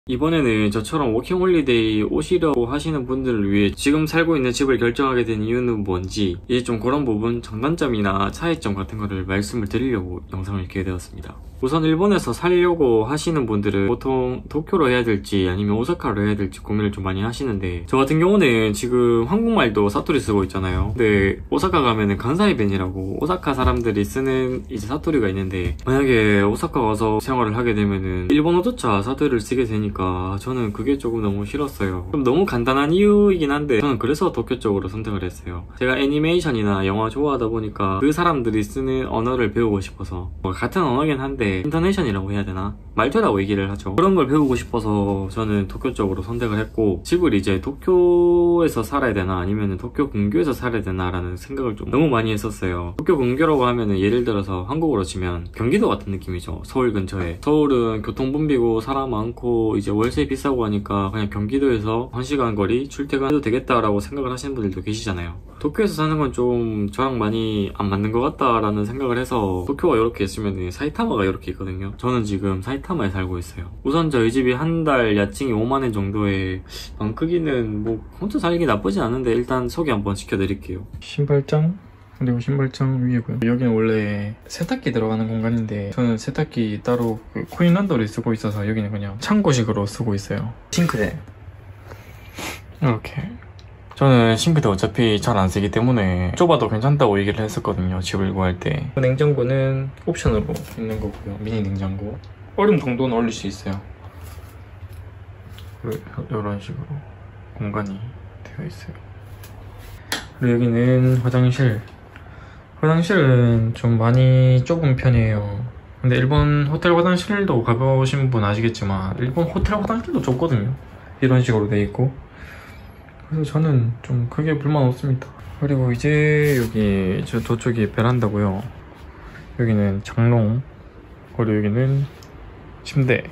이번에는 저처럼 워킹홀리데이 오시려고 하시는 분들을 위해 지금 살고 있는 집을 결정하게 된 이유는 뭔지, 이제 좀 그런 부분, 장단점이나 차이점 같은 거를 말씀을 드리려고 영상을 찍게 되었습니다. 우선 일본에서 살려고 하시는 분들은 보통 도쿄로 해야 될지 아니면 오사카로 해야 될지 고민을 좀 많이 하시는데, 저 같은 경우는 지금 한국말도 사투리 쓰고 있잖아요. 근데 오사카 가면은 간사이벤이라고 오사카 사람들이 쓰는 이제 사투리가 있는데, 만약에 오사카 가서 생활을 하게 되면은 일본어조차 사투리를 쓰게 되니까 저는 그게 조금 너무 싫었어요. 좀 너무 간단한 이유이긴 한데 저는 그래서 도쿄 쪽으로 선택을 했어요. 제가 애니메이션이나 영화 좋아하다 보니까 그 사람들이 쓰는 언어를 배우고 싶어서, 같은 언어긴 한데 인터네이션이라고 해야 되나? 말투라고 얘기를 하죠. 그런 걸 배우고 싶어서 저는 도쿄 쪽으로 선택을 했고, 집을 이제 도쿄에서 살아야 되나 아니면 도쿄 근교에서 살아야 되나 라는 생각을 좀 너무 많이 했었어요. 도쿄 근교라고 하면은 예를 들어서 한국으로 치면 경기도 같은 느낌이죠. 서울 근처에. 서울은 교통붐비고 사람 많고 이제 월세 비싸고 하니까 그냥 경기도에서 1시간 거리 출퇴근해도 되겠다라고 생각을 하시는 분들도 계시잖아요. 도쿄에서 사는 건 좀 저랑 많이 안 맞는 것 같다라는 생각을 해서, 도쿄가 이렇게 있으면 사이타마가 이렇게 있거든요. 저는 지금 사이타마에 살고 있어요. 우선 저희 집이 한 달 야칭이 5만엔 정도에, 방 크기는 뭐 혼자 살기 나쁘진 않은데 일단 소개 한번 시켜드릴게요. 신발장, 그리고 신발장 위에고요. 여기는 원래 세탁기 들어가는 공간인데 저는 세탁기 따로 코인란더를 쓰고 있어서 여기는 그냥 창고식으로 쓰고 있어요. 싱크대 이렇게. 저는 싱크대 어차피 잘 안 쓰기 때문에 좁아도 괜찮다고 얘기를 했었거든요, 집을 구할 때. 냉장고는 옵션으로 있는 거고요. 미니 냉장고. 얼음 정도는 올릴 수 있어요. 이런 식으로 공간이 되어 있어요. 그리고 여기는 화장실. 화장실은 좀 많이 좁은 편이에요. 근데 일본 호텔 화장실도 가보신 분 아시겠지만 일본 호텔 화장실도 좁거든요. 이런 식으로 돼 있고. 그래서 저는 좀 크게 불만 없습니다. 그리고 이제 여기 저쪽이 베란다고요. 여기는 장롱, 그리고 여기는 침대.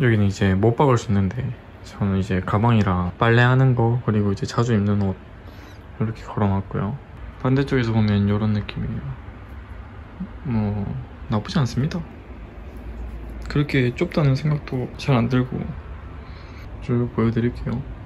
여기는 이제 못 박을 수 있는데 저는 이제 가방이랑 빨래하는 거, 그리고 이제 자주 입는 옷 이렇게 걸어놨고요. 반대쪽에서 보면 이런 느낌이에요. 뭐 나쁘지 않습니다. 그렇게 좁다는 생각도 잘 안 들고. 쭉 보여드릴게요.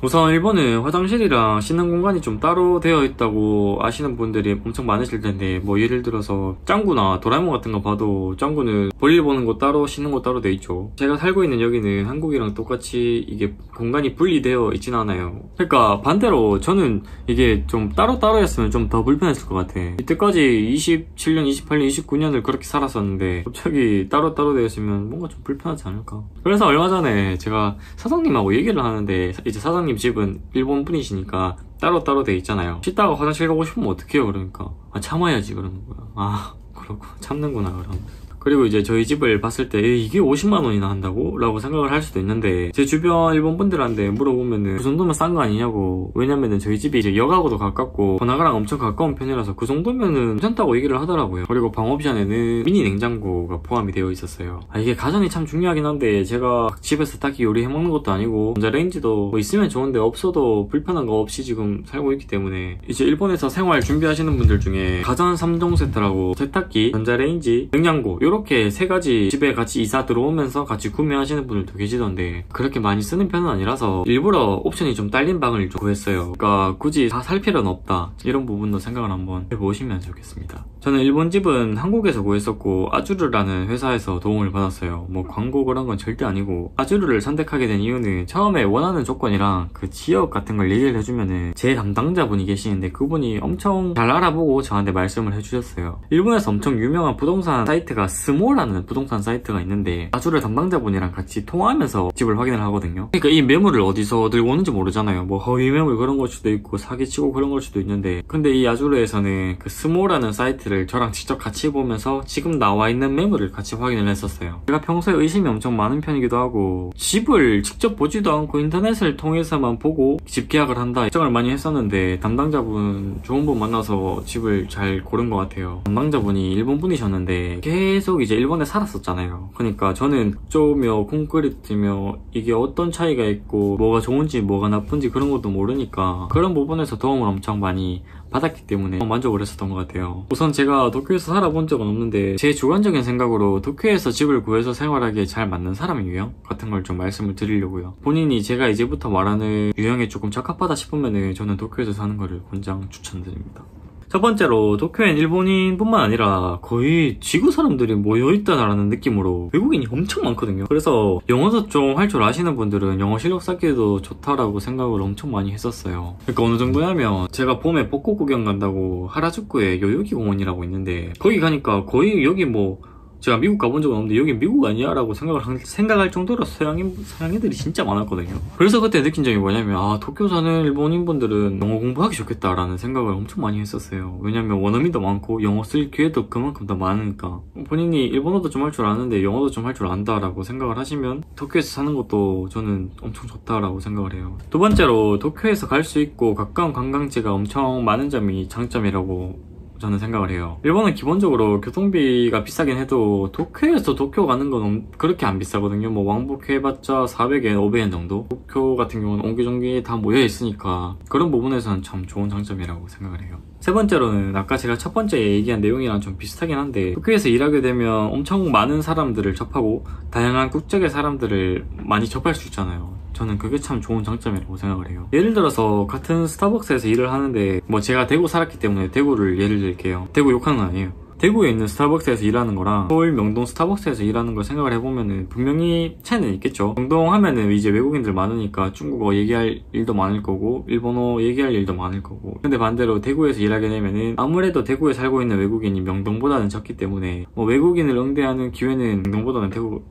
우선 일본은 화장실이랑 씻는 공간이 좀 따로 되어 있다고 아시는 분들이 엄청 많으실 텐데, 뭐 예를 들어서 짱구나 도라에몽 같은 거 봐도 짱구는 볼일 보는 곳 따로 씻는 곳 따로 돼 있죠. 제가 살고 있는 여기는 한국이랑 똑같이 이게 공간이 분리되어 있진 않아요. 그러니까 반대로 저는 이게 좀 따로따로 했으면 좀 더 불편했을 것 같아. 이때까지 27년, 28년, 29년을 그렇게 살았었는데 갑자기 따로따로 되어 있으면 뭔가 좀 불편하지 않을까. 그래서 얼마 전에 제가 사장님하고 얘기를 하는데, 이제 사장님 집은 일본 분이시니까 따로따로 돼 있잖아요. 씻다가 화장실 가고 싶으면 어떡해요? 그러니까 참아야지 그러는 거야. 그렇고 참는구나 그럼. 그리고 이제 저희 집을 봤을 때 이게 50만 원이나 한다고? 라고 생각을 할 수도 있는데, 제 주변 일본 분들한테 물어보면은 그 정도면 싼 거 아니냐고. 왜냐면은 저희 집이 이제 역하고도 가깝고 번화가랑 엄청 가까운 편이라서 그 정도면은 괜찮다고 얘기를 하더라고요. 그리고 방 옵션에는 미니 냉장고가 포함이 되어 있었어요. 이게 가전이 참 중요하긴 한데, 제가 집에서 딱히 요리해 먹는 것도 아니고 전자레인지도 뭐 있으면 좋은데 없어도 불편한 거 없이 지금 살고 있기 때문에, 이제 일본에서 생활 준비하시는 분들 중에 가전 3종 세트라고 세탁기, 전자레인지, 냉장고 이렇게 세 가지 집에 같이 이사 들어오면서 같이 구매하시는 분들도 계시던데, 그렇게 많이 쓰는 편은 아니라서 일부러 옵션이 좀 딸린 방을 좀 구했어요. 그러니까 굳이 다 살 필요는 없다, 이런 부분도 생각을 한번 해보시면 좋겠습니다. 저는 일본 집은 한국에서 구했었고 아주르라는 회사에서 도움을 받았어요. 뭐 광고 그런 건 절대 아니고, 아주르를 선택하게 된 이유는 처음에 원하는 조건이랑 그 지역 같은 걸 얘기를 해주면은 제 담당자분이 계시는데 그분이 엄청 잘 알아보고 저한테 말씀을 해주셨어요. 일본에서 엄청 유명한 부동산 사이트가 스모라는 부동산 사이트가 있는데, 아주르 담당자분이랑 같이 통화하면서 집을 확인을 하거든요. 그러니까 이 매물을 어디서 들고 오는지 모르잖아요. 뭐 허위 매물 그런 걸 수도 있고 사기치고 그런 걸 수도 있는데, 근데 이 아주르에서는 그 스모라는 사이트를 저랑 직접 같이 보면서 지금 나와 있는 매물을 같이 확인을 했었어요. 제가 평소에 의심이 엄청 많은 편이기도 하고, 집을 직접 보지도 않고 인터넷을 통해서만 보고 집 계약을 한다 걱정을 많이 했었는데, 담당자분 좋은 분 만나서 집을 잘 고른 것 같아요. 담당자분이 일본 분이셨는데 계속 세우기 이제 일본에 살았었잖아요. 그러니까 저는 쪼며 콘크리트며 이게 어떤 차이가 있고 뭐가 좋은지 뭐가 나쁜지 그런 것도 모르니까 그런 부분에서 도움을 엄청 많이 받았기 때문에 만족을 했었던 것 같아요. 우선 제가 도쿄에서 살아본 적은 없는데 제 주관적인 생각으로 도쿄에서 집을 구해서 생활하기에 잘 맞는 사람의 유형 같은 걸 좀 말씀을 드리려고요. 본인이 제가 이제부터 말하는 유형에 조금 적합하다 싶으면 저는 도쿄에서 사는 거를 권장 추천드립니다. 첫 번째로 도쿄엔 일본인뿐만 아니라 거의 지구 사람들이 모여있다라는 느낌으로 외국인이 엄청 많거든요. 그래서 영어도 좀 할 줄 아시는 분들은 영어 실력 쌓기도 좋다라고 생각을 엄청 많이 했었어요. 그러니까 어느 정도냐면 제가 봄에 벚꽃 구경 간다고 하라주쿠에 요요기 공원이라고 있는데 거기 가니까 거의 여기 뭐 제가 미국 가본 적은 없는데 여기 미국 아니야? 라고 생각할 정도로 서양 애들이 진짜 많았거든요. 그래서 그때 느낀 점이 뭐냐면 아 도쿄 사는 일본인분들은 영어 공부하기 좋겠다라는 생각을 엄청 많이 했었어요. 왜냐면 원어민도 많고 영어 쓸 기회도 그만큼 더 많으니까 본인이 일본어도 좀 할 줄 아는데 영어도 좀 할 줄 안다라고 생각을 하시면 도쿄에서 사는 것도 저는 엄청 좋다라고 생각을 해요. 두 번째로 도쿄에서 갈 수 있고 가까운 관광지가 엄청 많은 점이 장점이라고 저는 생각을 해요. 일본은 기본적으로 교통비가 비싸긴 해도 도쿄에서 도쿄 가는 건 그렇게 안 비싸거든요. 뭐 왕복해봤자 400엔, 500엔 정도? 도쿄 같은 경우는 옹기종기 다 모여있으니까 그런 부분에서는 참 좋은 장점이라고 생각을 해요. 세 번째로는 아까 제가 첫 번째 얘기한 내용이랑 좀 비슷하긴 한데 도쿄에서 일하게 되면 엄청 많은 사람들을 접하고 다양한 국적의 사람들을 많이 접할 수 있잖아요. 저는 그게 참 좋은 장점이라고 생각을 해요. 예를 들어서 같은 스타벅스에서 일을 하는데 뭐 제가 대구 살았기 때문에 대구를 예를 들게요. 대구 욕하는 건 아니에요. 대구에 있는 스타벅스에서 일하는 거랑 서울 명동 스타벅스에서 일하는 걸 생각을 해보면은 분명히 차이는 있겠죠. 명동 하면은 이제 외국인들 많으니까 중국어 얘기할 일도 많을 거고 일본어 얘기할 일도 많을 거고 근데 반대로 대구에서 일하게 되면은 아무래도 대구에 살고 있는 외국인이 명동보다는 적기 때문에 뭐 외국인을 응대하는 기회는 명동보다는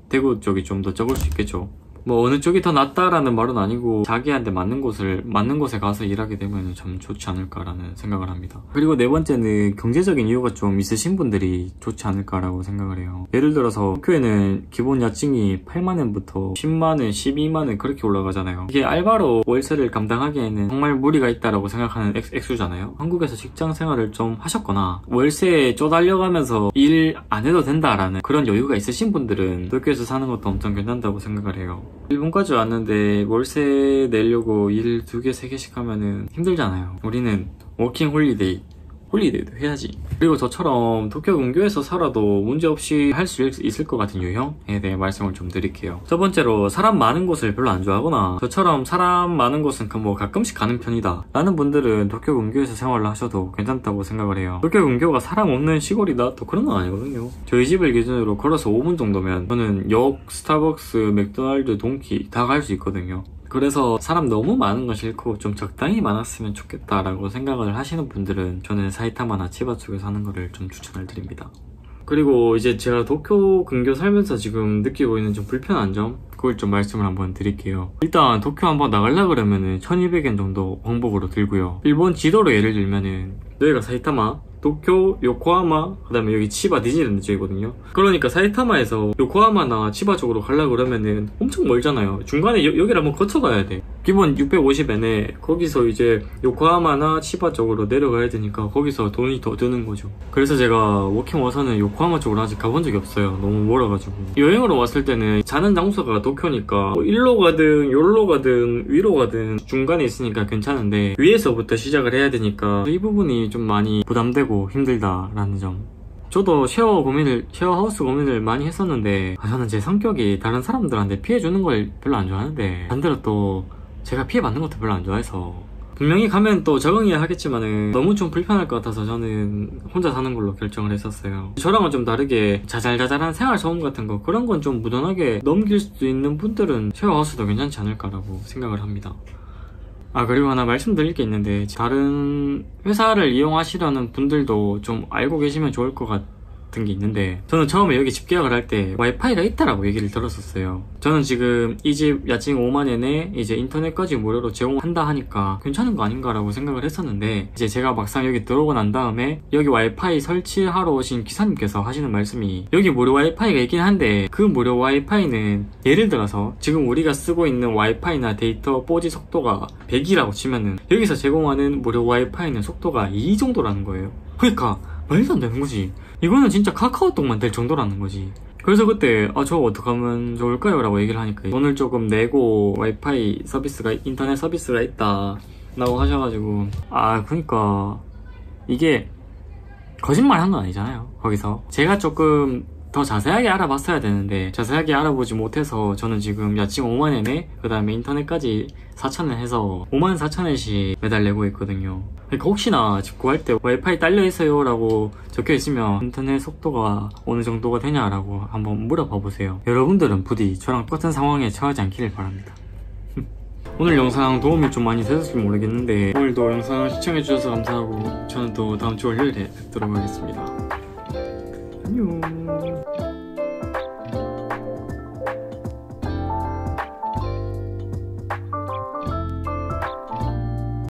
대구 쪽이 좀 더 적을 수 있겠죠. 뭐 어느 쪽이 더 낫다라는 말은 아니고 자기한테 맞는 곳에 가서 일하게 되면 참 좋지 않을까라는 생각을 합니다. 그리고 네 번째는 경제적인 이유가 좀 있으신 분들이 좋지 않을까라고 생각을 해요. 예를 들어서 도쿄에는 기본 야층이 8만엔부터 10만엔, 12만엔 그렇게 올라가잖아요. 이게 알바로 월세를 감당하기에는 정말 무리가 있다라고 생각하는 액수잖아요. 한국에서 직장 생활을 좀 하셨거나 월세에 쪼달려가면서 일 안 해도 된다라는 그런 여유가 있으신 분들은 도쿄에서 사는 것도 엄청 괜찮다고 생각을 해요. 일본까지 왔는데 월세 내려고 일 2개, 3개씩 하면은 힘들잖아요. 우리는 워킹 홀리데이도 해야지. 그리고 저처럼 도쿄 근교에서 살아도 문제없이 할 수 있을 것 같은 유형에 대해 말씀을 좀 드릴게요. 첫 번째로 사람 많은 곳을 별로 안 좋아하거나 저처럼 사람 많은 곳은 뭐 가끔씩 가는 편이다 라는 분들은 도쿄 근교에서 생활을 하셔도 괜찮다고 생각을 해요. 도쿄 근교가 사람 없는 시골이다? 또 그런 건 아니거든요. 저희 집을 기준으로 걸어서 5분 정도면 저는 역, 스타벅스, 맥도날드, 돈키 다 갈 수 있거든요. 그래서 사람 너무 많은 건 싫고 좀 적당히 많았으면 좋겠다라고 생각을 하시는 분들은 저는 사이타마나 치바 쪽에 사는 거를 좀 추천을 드립니다. 그리고 이제 제가 도쿄 근교 살면서 지금 느끼고 있는 좀 불편한 점 그걸 좀 말씀을 한번 드릴게요. 일단 도쿄 한번 나가려고 그러면은 1200엔 정도 왕복으로 들고요. 일본 지도로 예를 들면은 여기가 사이타마, 도쿄, 요코하마, 그 다음에 여기 치바 디즈니랜드 쪽이거든요. 그러니까 사이타마에서 요코하마나 치바 쪽으로 가려고 그러면은 엄청 멀잖아요. 중간에 여기를 한번 거쳐가야 돼. 기본 650엔에 거기서 이제 요코하마나 치바 쪽으로 내려가야 되니까 거기서 돈이 더 드는 거죠. 그래서 제가 워킹 와서는 요코하마 쪽으로 아직 가본 적이 없어요. 너무 멀어가지고. 여행으로 왔을 때는 자는 장소가 도쿄니까 뭐 일로 가든 요로 가든 위로 가든 중간에 있으니까 괜찮은데 위에서부터 시작을 해야 되니까 이 부분이 좀 많이 부담되고 힘들다라는 점. 저도 쉐어하우스 고민을 많이 했었는데 저는 제 성격이 다른 사람들한테 피해주는 걸 별로 안 좋아하는데 반대로 또 제가 피해받는 것도 별로 안 좋아해서 분명히 가면 또 적응해야 하겠지만은 너무 좀 불편할 것 같아서 저는 혼자 사는 걸로 결정을 했었어요. 저랑은 좀 다르게 자잘자잘한 생활소음 같은 거 그런 건 좀 무던하게 넘길 수 있는 분들은 쉐어하우스도 괜찮지 않을까라고 생각을 합니다. 그리고 하나 말씀드릴 게 있는데 다른 회사를 이용하시려는 분들도 좀 알고 계시면 좋을 것 같은 게 있는데 저는 처음에 여기 집 계약을 할 때 와이파이가 있다라고 얘기를 들었었어요. 저는 지금 이 집 야증 5만엔에 이제 인터넷까지 무료로 제공한다 하니까 괜찮은 거 아닌가라고 생각을 했었는데 이제 제가 막상 여기 들어오고 난 다음에 여기 와이파이 설치하러 오신 기사님께서 하시는 말씀이 여기 무료 와이파이가 있긴 한데 그 무료 와이파이는 예를 들어서 지금 우리가 쓰고 있는 와이파이나 데이터 4G 속도가 100이라고 치면은 여기서 제공하는 무료 와이파이는 속도가 2 정도라는 거예요. 그러니까 말도 안 되는 거지. 이거는 진짜 카카오톡만 될 정도라는 거지. 그래서 그때 저 어떡하면 좋을까요? 라고 얘기를 하니까 돈을 조금 내고 와이파이 서비스가 인터넷 서비스가 있다 라고 하셔가지고 그니까 이게 거짓말 한 건 아니잖아요. 거기서 제가 조금 더 자세하게 알아봤어야 되는데 자세하게 알아보지 못해서 저는 지금 야칭 5만엔에 그 다음에 인터넷까지 4,000원 해서 54,000원씩 매달 내고 있거든요. 그러니까 혹시나 집 구할 때 와이파이 딸려 있어요 라고 적혀 있으면 인터넷 속도가 어느 정도가 되냐라고 한번 물어봐 보세요. 여러분들은 부디 저랑 똑같은 상황에 처하지 않기를 바랍니다. 오늘 영상 도움이 좀 많이 되셨을지 모르겠는데 오늘도 영상 시청해주셔서 감사하고 저는 또 다음 주 월요일에 뵙도록 하겠습니다. 안녕.